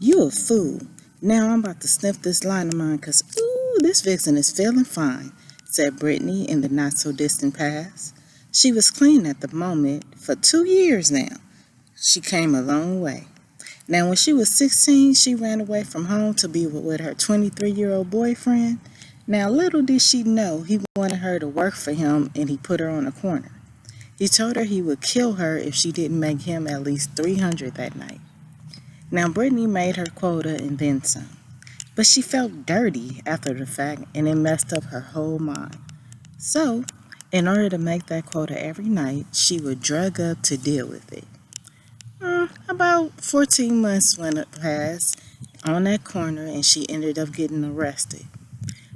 You a fool. Now I'm about to sniff this line of mine because, ooh, this vixen is feeling fine, said Brittany in the not so distant past. She was clean at the moment for 2 years now. She came a long way. Now, when she was 16, she ran away from home to be with her 23-year-old boyfriend. Now, little did she know he wanted her to work for him and he put her on a corner. He told her he would kill her if she didn't make him at least 300 that night. Now, Brittany made her quota and then some. But she felt dirty after the fact and it messed up her whole mind. So, in order to make that quota every night, she would drug up to deal with it. About 14 months went past on that corner and she ended up getting arrested.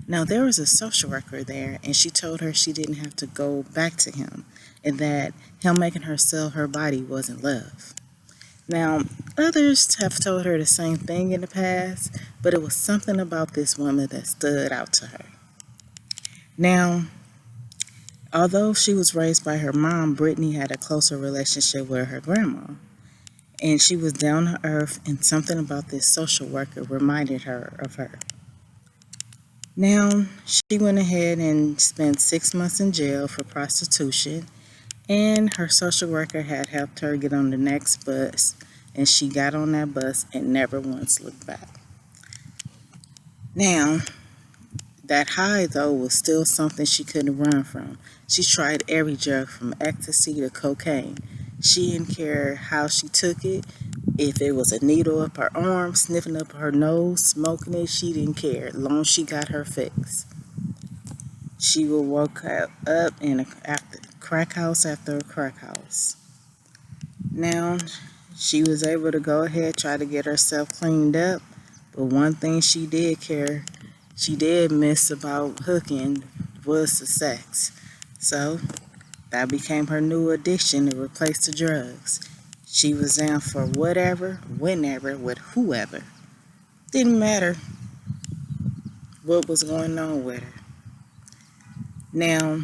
Now, there was a social worker there and she told her she didn't have to go back to him and that him making her sell her body wasn't love. Now, others have told her the same thing in the past, but it was something about this woman that stood out to her. Now, although she was raised by her mom, Brittany had a closer relationship with her grandma. And she was down to earth, and something about this social worker reminded her of her. Now, she went ahead and spent 6 months in jail for prostitution, and her social worker had helped her get on the next bus, and she got on that bus and never once looked back. Now, that high, though, was still something she couldn't run from. She tried every drug from ecstasy to cocaine. She didn't care how she took it. If it was a needle up her arm, sniffing up her nose, smoking it, she didn't care, as long as she got her fix. She would wake up in a crack house after a crack house. Now, she was able to go ahead, try to get herself cleaned up, but one thing she did miss about hooking was the sex. So, that became her new addiction to replace the drugs. She was down for whatever, whenever, with whoever. Didn't matter what was going on with her. Now,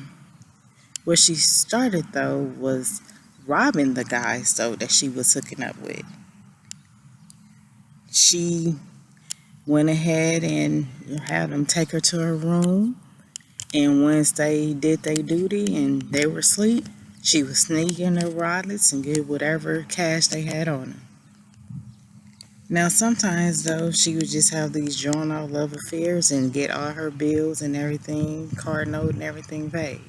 where she started, though, was robbing the guys, though, that she was hooking up with. She went ahead and had them take her to her room. And once they did their duty and they were asleep, she would sneak in their wallets and get whatever cash they had on her. Now, sometimes, though, she would just have these drawn-out love affairs and get all her bills and everything, card note and everything paid.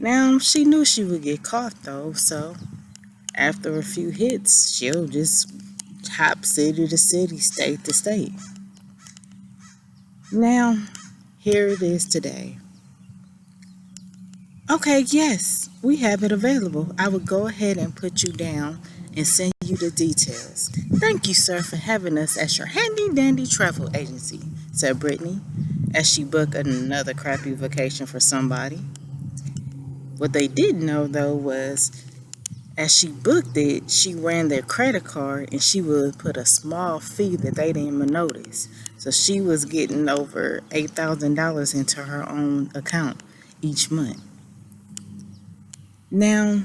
Now, she knew she would get caught, though, so after a few hits, she'll just hop city to city, state to state. Now, here it is today. Okay, yes, we have it available. I will go ahead and put you down and send you the details. Thank you, sir, for having us as your handy-dandy travel agency, said Brittany, as she booked another crappy vacation for somebody. What they didn't know, though, was as she booked it, she ran their credit card and she would put a small fee that they didn't even notice. So she was getting over $8,000 into her own account each month. Now,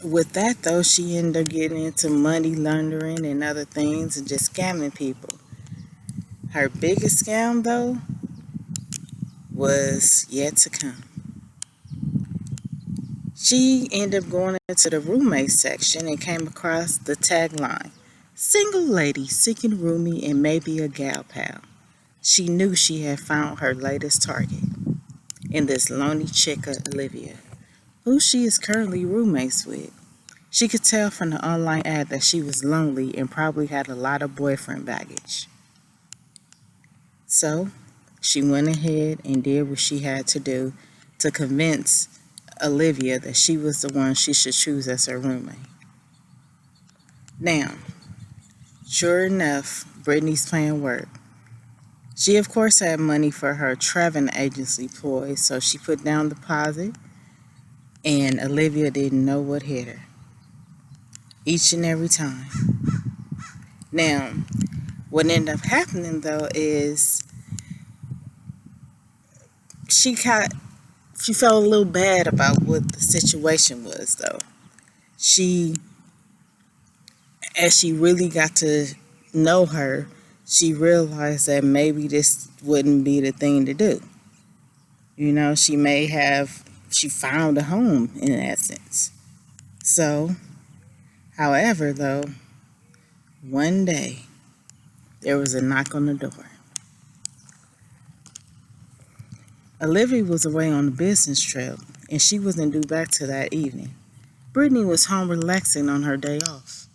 with that, though, she ended up getting into money laundering and other things and just scamming people. Her biggest scam, though, was yet to come. She ended up going into the roommate section and came across the tagline, "Single lady seeking roomie and maybe a gal pal." She knew she had found her latest target in this lonely chick, Olivia, who she is currently roommates with. She could tell from the online ad that she was lonely and probably had a lot of boyfriend baggage. So, she went ahead and did what she had to do to convince Olivia that she was the one she should choose as her roommate. Now, sure enough, Brittany's plan worked. She, of course, had money for her traveling agency ploy, so she put down the deposit, and Olivia didn't know what hit her each and every time. Now, what ended up happening, though, is she felt a little bad about what the situation was, though. As she really got to know her, she realized that maybe this wouldn't be the thing to do. She found a home in essence. So, however, though, one day there was a knock on the door. Olivia was away on a business trip, and she wasn't due back till that evening. Brittany was home relaxing on her day off.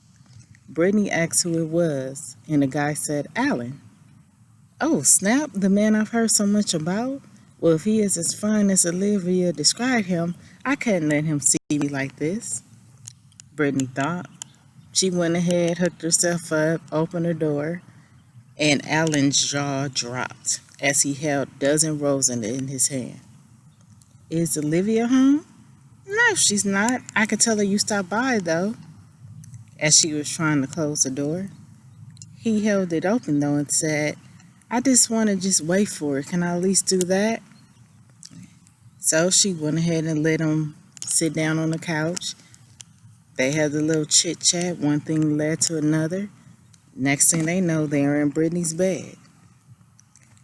Brittany asked who it was, and the guy said, Alan. Oh, snap, the man I've heard so much about? Well, if he is as fine as Olivia described him, I can't let him see me like this, Brittany thought. She went ahead, hooked herself up, opened the door, and Alan's jaw dropped as he held a dozen roses in his hand. Is Olivia home? No, she's not. I could tell her you stopped by, though. As she was trying to close the door, he held it open, though, and said, I just want to just wait for it. Can I at least do that? So she went ahead and let him sit down on the couch. They had a little chit chat. One thing led to another. Next thing they know, they're in Brittany's bed.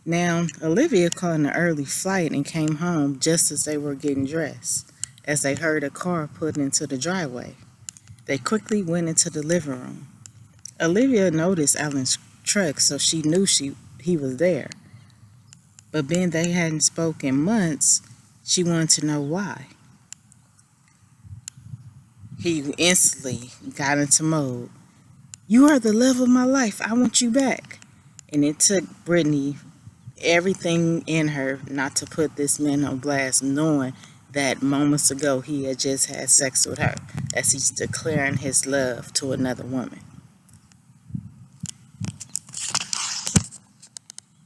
Now, Olivia caught an early flight and came home just as they were getting dressed, as they heard a car put into the driveway. They quickly went into the living room. Olivia noticed Alan's truck, so she knew he was there. But being they hadn't spoken in months, she wanted to know why. He instantly got into mode. You are the love of my life. I want you back. And it took Brittany everything in her not to put this man on blast, knowing that moments ago he had just had sex with her, as he's declaring his love to another woman.